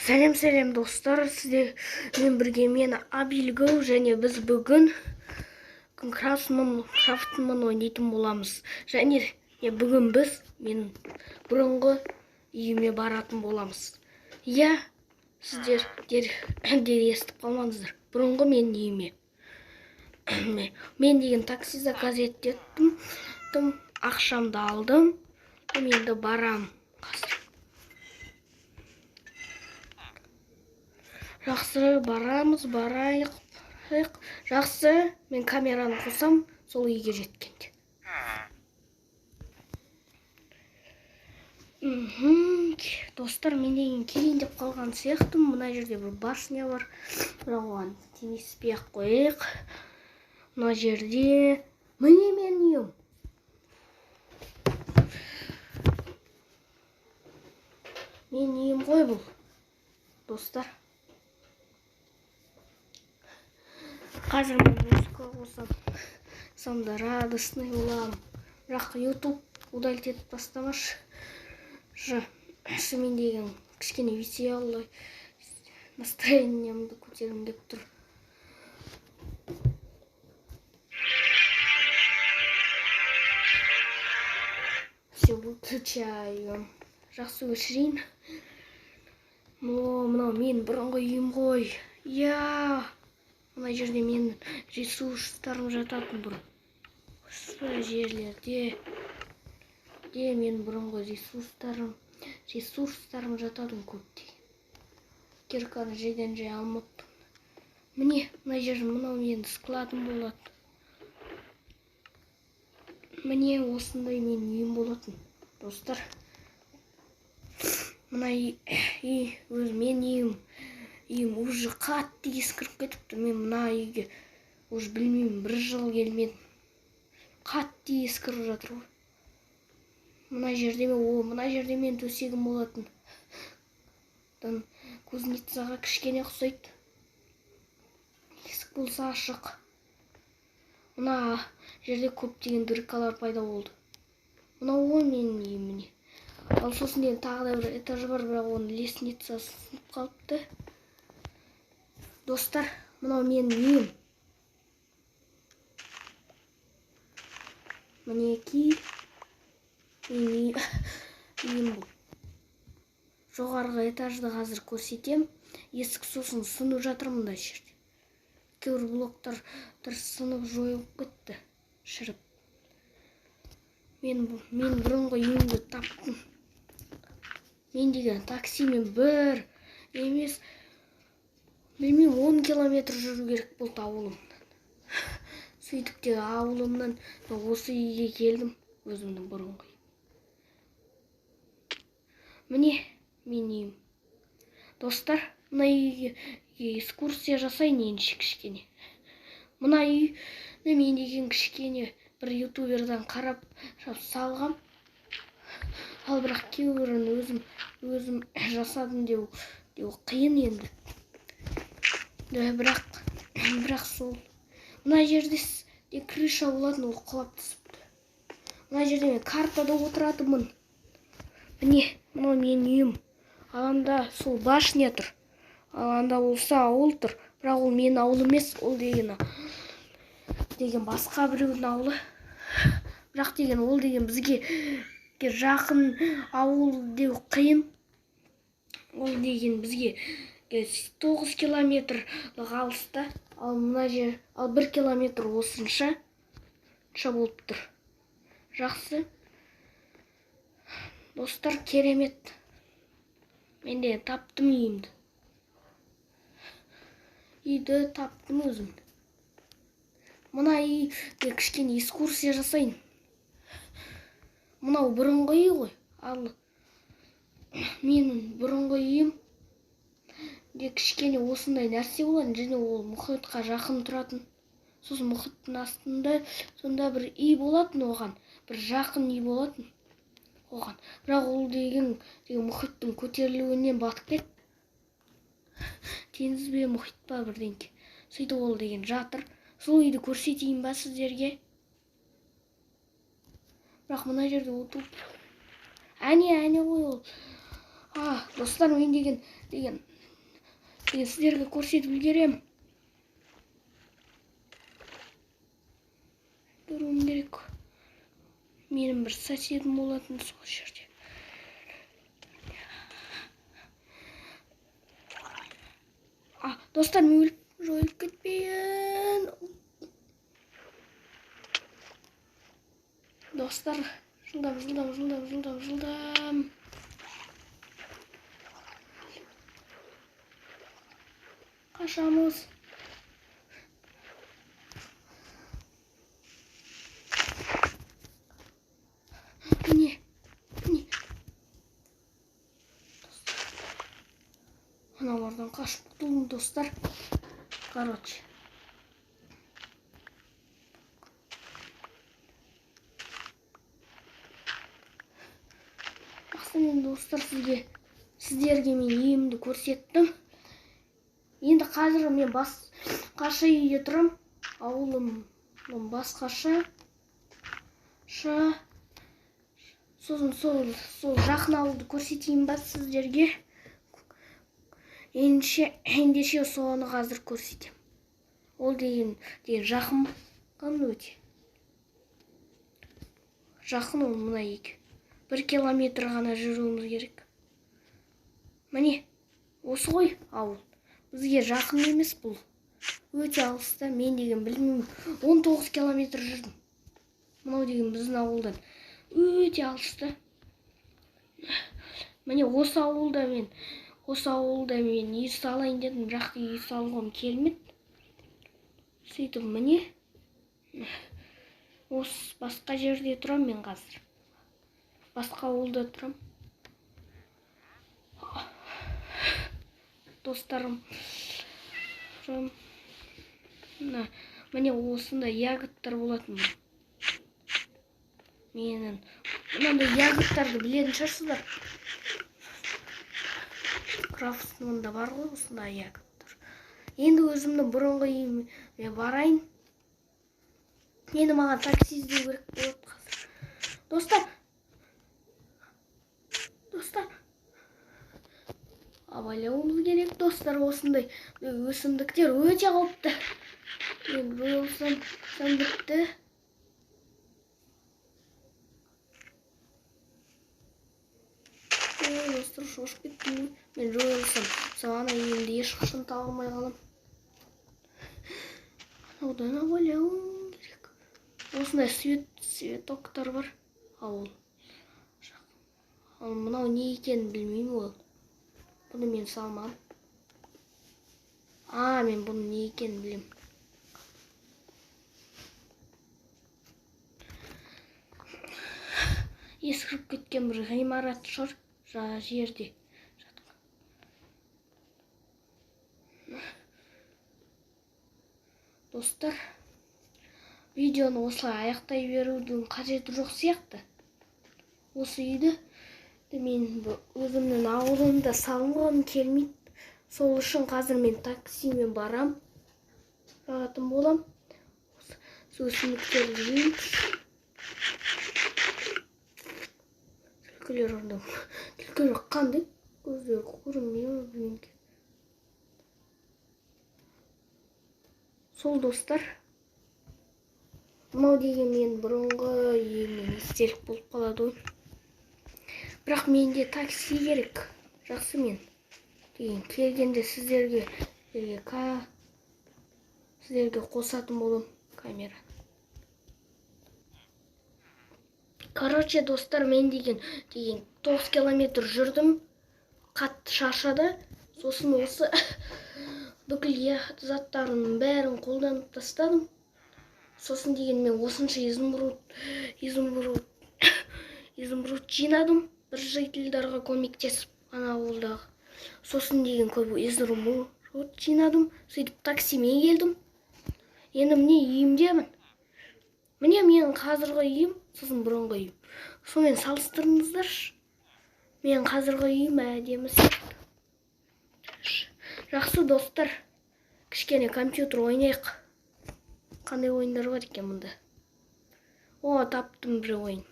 Сәлем достар, сіздермен бірге мен Абилгоу және біз бүгін Крафтман ойнайтын боламыз. Және бүгін біз мен бұрынғы үйіме баратын боламыз. Иә, сіздер естіп қалмаңыздар. Бұрынғы мен үйіме. Мен деген такси заказ еттім, ақшамды алдым, енді барам. Жақсы, барайық. Жақсы, мен камераны қосам, сол үйге жеткенде. Достар, мен деген кейін деп қалған сияқтым. Мына жерде бір башня бар. Бірақ оған теңеспей-ақ қойық. Мына жерде міне мен үйім. Мен үйім ғой бұл. Достар. Қазір мен музыка қосам да радостный боламын. Бірақ YouTube удалить етіп тастамашы. Мен деген кішкене веселый настроениемді көтергім келіп тұр. Все выключаю. Жақсы өшірейін. Мынау мен бұрынғы үйім ғой. Я. Мына жерде мен ресурстарым жататын бұрын. Осы жерлерде мен бұрынғы ресурстарым жататын көптей. Кирканы жайдан алмаппын. Міне, мына жерде мынау мен складым болады. Міне, осындай мен үйім болатын. Достар, мына үй өз мен үйім уже қатты ескіріп кетіпті. Мен мына үйге уже білмеймін, бір жыл келмедім. Қатты ескіріп жатыр ғой. Мына жерде мен төсегім болатын. Кузницаға кішкене ұқсайды. Есік болса ашық. Мына жерде көптеген дыркалар пайда болды. Мынау ғой менің үйім міне. Ал сосын тағы да бір этаж бар, бірақ оның лестницасы сынып қалыпты. Достар, мынау менің үйім. Мінеки үйім бұл. Жоғарғы этажды қазір көрсетем. Есік сосын сынып жатыр мында жерде. Кейбір блоктар сынып жойылып кетті, шіріп. Мен бұрынғы үйімді таптым. Мен деген таксимен бір емес, білмеймін, 10 километр жүру керек болды ауылымнан. Сөйтіп те ауылымнан осы үйге келдім, өзімнің бұрынғы үйім. Міне, мен үйім. Достар, мына үйге экскурсия жасайын енші кішкене. Мына үйді мен деген кішкене бір ютубердан қарап салғам. Ал бірақ кейбірін өзім жасадым деу қиын енді. Бірақ сол. Мына жерде крыша болатын, ол құлап түсіпті. Мына жерде мен картада отыратынмын. Міне, мынау менің үйім. Аланда сол башня тұр. Аланда болса ауыл тұр. Бірақ ол менің ауыл емес, ол деген басқа біреудің ауылы. Бірақ ол деген бізге жақын ауыл деу қиын. Ол деген бізге 9 километр алыста. Ал мына жер 1 километр осынша болып тұр. Жақсы. Достар, керемет. Мен де таптым үйімді. Үйді таптым өзімді. Мына үйге кішкене экскурсия жасайын. Мынау бұрынғы үй ғой. Ал менің бұрынғы үйім кішкене осындай нәрсе болатын, және ол мұхитқа жақын тұратын. Сосын мұхиттың астында сонда бір үй болатын оған. Бір жақын үй болатын оған. Бірақ ол деген мұхиттың көтерілуінен батып кетті. Теңіз бе, мұхит па бірдеңке. Сөйтіп ол деген жатыр. Сол үйді көрсетейін ба сіздерге? Бірақ мына жерде отып. Әне ғой ол. Достар, мен деген Мен сіздерге көрсетіп үлгерем. Көруім керек. Менің бір соседім болатын сол жерде. Достар, мен жойылып кетпейін. Достар, жылдам. Қашамыз. Міне. Аналардан қашып құтылдым, достар. Короче. Мен достар, сіздерге мен емді көрсеттім. Енді қазір мен басқаша үйде тұрам. Ауылым басқаша. Сосын сол жақын ауылды көрсетейін ба сіздерге. Ендеше соны қазір көрсетем. Ол деген жақын өте. Жақын ол мына екі. 1 километр ғана жүруіміз керек. Міне, осы ғой ауыл. Бізге жақын емес бұл. Өте алыста. Мен деген білмеймін. 19 километр жүрдім. Мынау деген біздің ауылдан өте алыста. Міне осы ауылда мен үй салайын дедім. Бірақ үй салғым келмеді. Сөйтіп міне. Осы басқа жерде тұрам мен қазір. Басқа ауылда тұрам. Достарым. Міне осында ягодтар болатын. Менің мынандай ягодтарды білетін шығарсыздар. Крафтсманда бар ғой осында ягодтар. Енді өзімнің бұрынғы үйіме барайын. Енді маған такси іздеу керек болады қазір. Достар. Абайлауымыз керек, достар, осындай өсімдіктер өте қауіпті. Мен жойылсам бітті. Достар, шошып кеттім. Мен жойылсам, саған енді ешқашан таба алмай қалам. Одан абайлауым керек. Осындай светоктар бар. Ауыл. Ал мынау не екенін білмеймін ол. Бұны мен салмам. Мен бұны не екенін білем. Ескіріп кеткен бір ғимарат шығар жерде жатқан. Достар, видеоны осылай аяқтай берудің қажеті жоқ сияқты. Осы үйді мен өзімнің ауылымда салынғым келмейді. Сол үшін қазір мен таксимен барам. Бағатын болам. Өсімдіктерді жеймін. Түлкілер орында. Түлкілер қандай? Көздері көрінмеймін. Сол достар. Мынау деген мен бұрынғы үйімнен естелік болып қалады ғой. Бірақ менде такси керек. Жақсы мен. Келгенде сіздерге қосатын болам камера. Короче, достар, мен деген 9 километр жүрдім. Қатты шаршады. Сосын осы бүкіл заттарының бәрін қолданып тастадым. Сосын деген мен осынша изумруд жинадым. Бір жителдарға көмектесіп, ана ауылдағы. Сосын деген көп изумруд жинадым. Сөйтіп таксимен келдім. Енді міне үйімдемін. Міне менің қазіргі үйім, сосын бұрынғы үйім. Сонымен салыстырыңыздаршы. Менің қазіргі үйім әдемі сияқты. Жақсы достар, кішкене компьютер ойнайық. Қандай ойындар бар екен мұнда? Таптым бір ойын.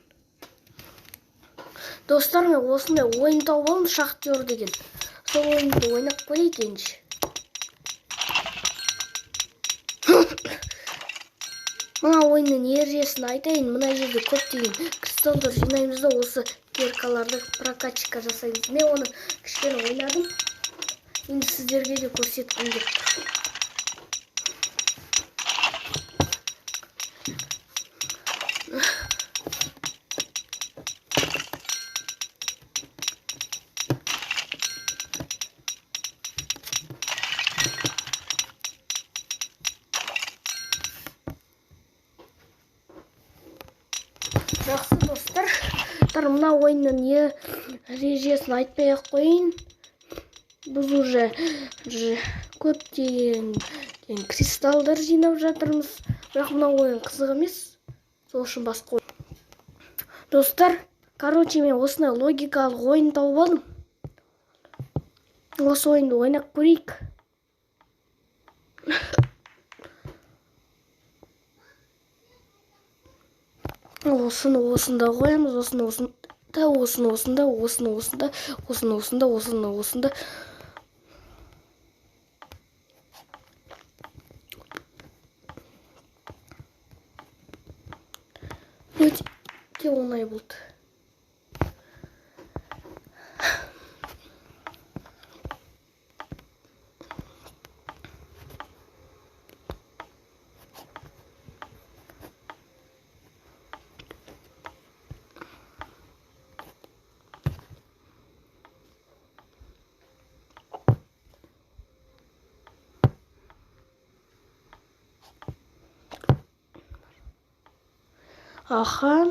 Достар, мен осындай ойын тауып алдым, Шахтер деген. Сол ойынды ойнап көрейік енді. Мына ойынның ережесін айтайын. Мына жерде көптеген кристалдар жинаймыз да осы киркаларды прокачка жасаймыз. Мен оны кішкене ойнадым. Енді сіздерге де көрсеткім келіп тұр. Жақсы достар, мына ойынның ережесін айтпай-ақ қойын. Біз уже көптеген кристалдар жинап жатырмыз. Бірақ мына ойын қызық емес. Сол үшін басқа ойын. Достар, короче, мен осындай логикалық ойын тауып алдым. Осы ойынды ойнап көрейік. Осында қоямыз, осында. Өте оңай болды. Аха.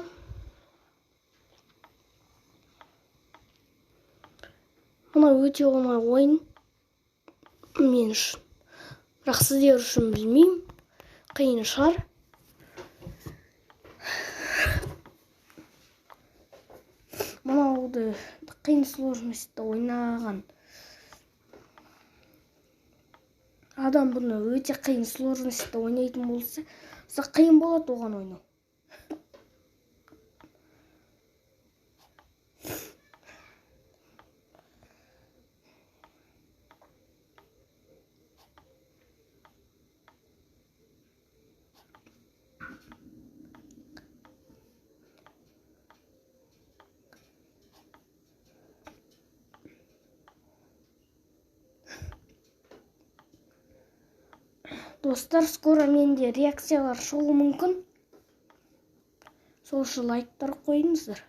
Мына өте оңай ойын мен үшін. Бірақ сіздер үшін білмеймін. Қиын шығар. Мынауды қиын сложностьта ойнаған адам бұны өте қиын сложностьта ойнайтын болса, қиын болады оған ойнау. Достар, скоро менде реакциялар шығуы мүмкін. Сол үшін лайктар қойыңыздар.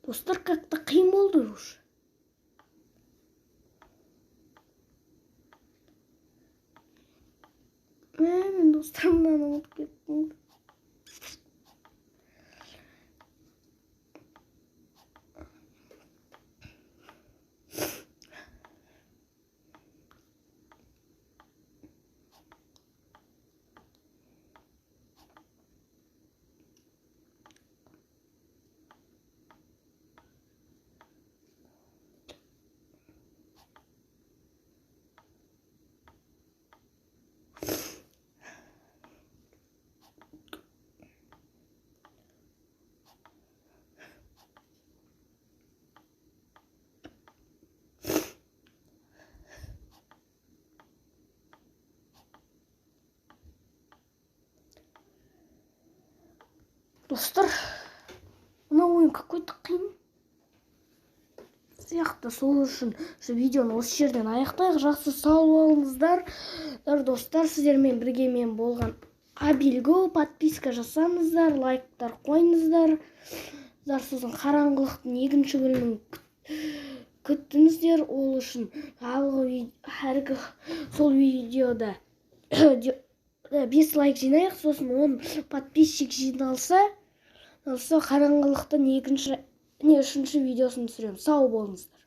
Достар, как-то қиын болды уже. Мен достар мынаны ұмытып кеттім. Достар, мына ойын какой-то қиын сияқты. Сол үшін видеоны осы жерден аяқтайық. Жақсы сау болыңыздар. Достар, сіздермен бірге мен болған Абилго. Подписка жасаңыздар, лайктар қойыңыздар. Сосын қараңғылықтың екінші бөлімін күттіңіздер. Ол үшін сол видеода 5 лайк жинайық, сосын 10 подписчик жиналса, қараңғылықтың үшінші видеосын түсіремін. Сау болыңыздар.